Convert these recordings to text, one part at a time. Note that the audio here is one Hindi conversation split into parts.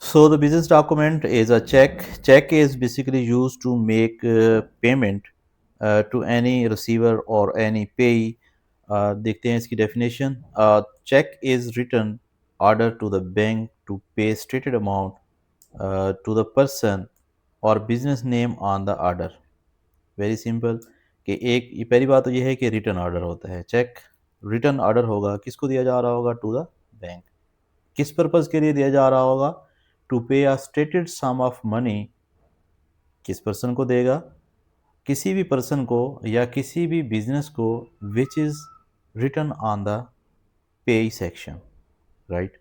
So the business document is a check. Check is basically used to make payment to any receiver or any payee. देखते हैं इसकी definition. Check is written order to the bank to pay stated amount to the person or business name on the order. Very simple कि एक ये पहली बात तो ये है कि रिटर्न ऑर्डर होता है चेक रिटर्न ऑर्डर होगा किसको दिया जा रहा होगा टू द बैंक किस पर्पज़ के लिए दिया जा रहा होगा to pay a stated sum of money किस पर्सन को देगा किसी भी पर्सन को या किसी भी बिजनेस को which is return on the payee section right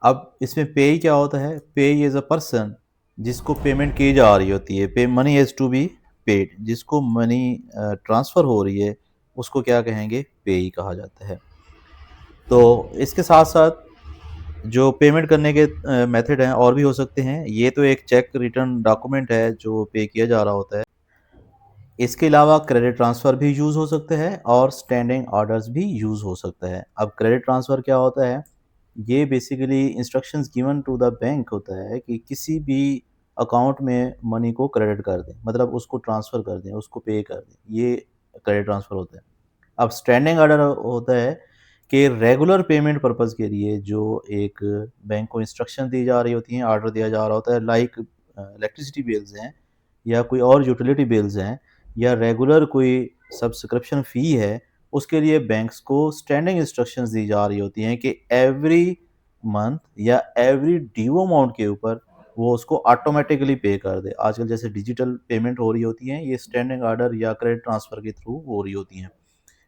अब इसमें पे क्या होता है पे इज़ अ पर्सन जिसको पेमेंट की जा रही होती है payee money has to be paid जिसको मनी ट्रांसफ़र हो रही है उसको क्या कहेंगे पे कहा जाता है तो इसके साथ साथ जो पेमेंट करने के मेथड हैं और भी हो सकते हैं ये तो एक चेक रिटर्न डॉक्यूमेंट है जो पे किया जा रहा होता है इसके अलावा क्रेडिट ट्रांसफ़र भी यूज़ हो सकता है और स्टैंडिंग ऑर्डर्स भी यूज़ हो सकता है अब क्रेडिट ट्रांसफ़र क्या होता है ये basically instructions given to the bank होता है कि किसी भी अकाउंट में मनी को क्रेडिट कर दें मतलब उसको ट्रांसफ़र कर दें उसको पे कर दें ये क्रेडिट ट्रांसफ़र होता है अब स्टैंडिंग ऑर्डर होता है कि रेगुलर पेमेंट पर्पज़ के लिए जो एक बैंक को इंस्ट्रक्शन दी जा रही होती हैं ऑर्डर दिया जा रहा होता है लाइक इलेक्ट्रिसिटी बिल्स हैं या कोई और यूटिलिटी बिल्स हैं या रेगुलर कोई सब्सक्रिप्शन फ़ी है, उसके लिए बैंक्स को स्टैंडिंग इंस्ट्रक्शंस दी जा रही होती हैं कि एवरी मंथ या एवरी ड्यू अमाउंट के ऊपर वो उसको ऑटोमैटिकली पे कर दे। आजकल जैसे डिजिटल पेमेंट हो रही होती हैं, ये स्टैंडिंग ऑर्डर या क्रेडिट ट्रांसफ़र के थ्रू हो रही होती हैं।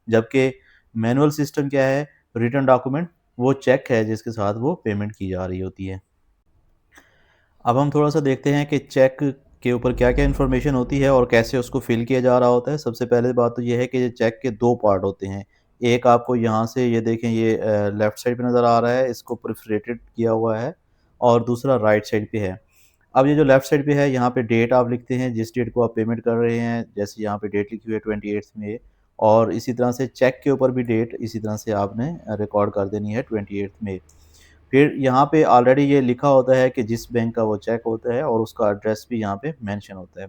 जबकि मैनुअल सिस्टम क्या है, रिटन डॉक्यूमेंट वो चेक है जिसके साथ वो पेमेंट की जा रही होती है। अब हम थोड़ा-सा देखते हैं कि चेक के ऊपर क्या-क्या इन्फॉर्मेशन होती है और कैसे उसको फ़िल किया जा रहा होता है। सबसे पहले बात तो ये है कि ये चेक के 2 पार्ट होते हैं। एक आपको यहाँ से ये देखें ये लेफ़्ट साइड पे नज़र आ रहा है, इसको परफ़ोरेटेड किया हुआ है और दूसरा राइट साइड पे है। अब ये जो लेफ़्ट साइड पे है, यहाँ पे डेट आप लिखते हैं, जिस डेट को आप पेमेंट कर रहे हैं। जैसे यहाँ पे डेट लिखी हुई है 28th में और इसी तरह से चेक के ऊपर भी डेट इसी तरह से आपने रिकॉर्ड कर देनी है 28th में। फिर यहाँ पे ऑलरेडी ये लिखा होता है कि जिस बैंक का वो चेक होता है और उसका एड्रेस भी यहाँ पे मेंशन होता है।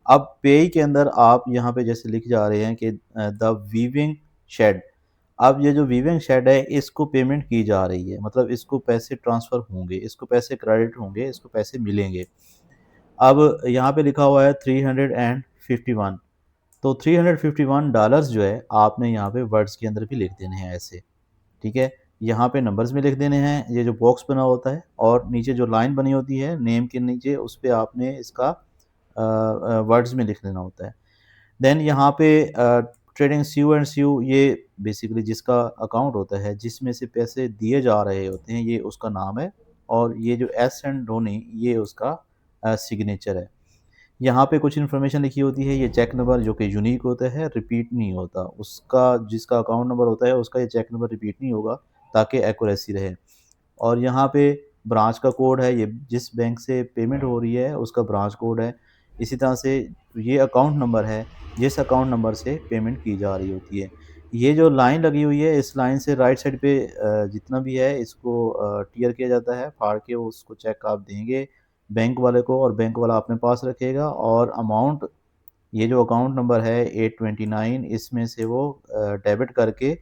अब पेई के अंदर आप यहाँ पे जैसे लिख जा रहे हैं कि द वीविंग शेड अब ये जो वीविंग शेड है इसको पेमेंट की जा रही है मतलब इसको पैसे ट्रांसफ़र होंगे, इसको पैसे क्रेडिट होंगे, इसको पैसे मिलेंगे। अब यहाँ पे लिखा हुआ है 351 तो $351 जो है आपने यहाँ पे वर्ड्स के अंदर भी लिख देने हैं ऐसे, ठीक है? यहाँ पे नंबर्स में लिख देने हैं, ये जो बॉक्स बना होता है और नीचे जो लाइन बनी होती है नेम के नीचे उस पे आपने इसका वर्ड्स में लिख देना होता है। देन यहाँ पे ट्रेडिंग सीयू एंड सीयू ये बेसिकली जिसका अकाउंट होता है, जिसमें से पैसे दिए जा रहे होते हैं, ये उसका नाम है और ये जो एस एंड धोनी ये उसका सिग्नेचर है। यहाँ पे कुछ इन्फॉर्मेशन लिखी होती है, ये चेक नंबर जो कि यूनिक होता है, रिपीट नहीं होता। उसका जिसका अकाउंट नंबर होता है, उसका ये चेक नंबर रिपीट नहीं होगा ताकि एक्यूरेसी रहे। और यहाँ पे ब्रांच का कोड है, ये जिस बैंक से पेमेंट हो रही है, उसका ब्रांच कोड है। इसी तरह से ये अकाउंट नंबर है, जिस अकाउंट नंबर से पेमेंट की जा रही होती है। ये जो लाइन लगी हुई है, इस लाइन से राइट साइड पे जितना भी है, इसको टियर किया जाता है, फाड़ के उसको चेक आप देंगे बैंक वाले को और बैंक वाला अपने पास रखेगा और अमाउंट ये जो अकाउंट नंबर है 829 इसमें से वो डेबिट करके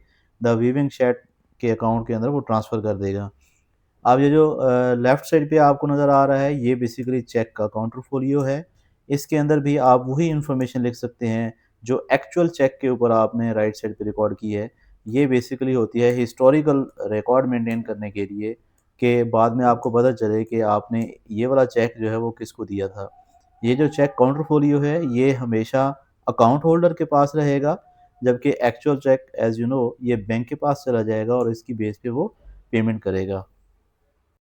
द वीविंग शेड के अकाउंट के अंदर वो ट्रांसफ़र कर देगा। अब ये जो लेफ़्ट साइड पे आपको नज़र आ रहा है ये बेसिकली चेक का काउंटरफोलियो है। इसके अंदर भी आप वही इन्फॉर्मेशन लिख सकते हैं जो एक्चुअल चेक के ऊपर आपने राइट साइड पे रिकॉर्ड की है। ये बेसिकली होती है हिस्टोरिकल रिकॉर्ड मेंटेन करने के लिए कि बाद में आपको पता चले कि आपने ये वाला चेक जो है वो किसको दिया था। ये जो चेक काउंटरफोलियो है ये हमेशा अकाउंट होल्डर के पास रहेगा, जबकि actual cheque as you know ये बैंक के पास चला जाएगा और इसकी बेस पे वो पेमेंट करेगा।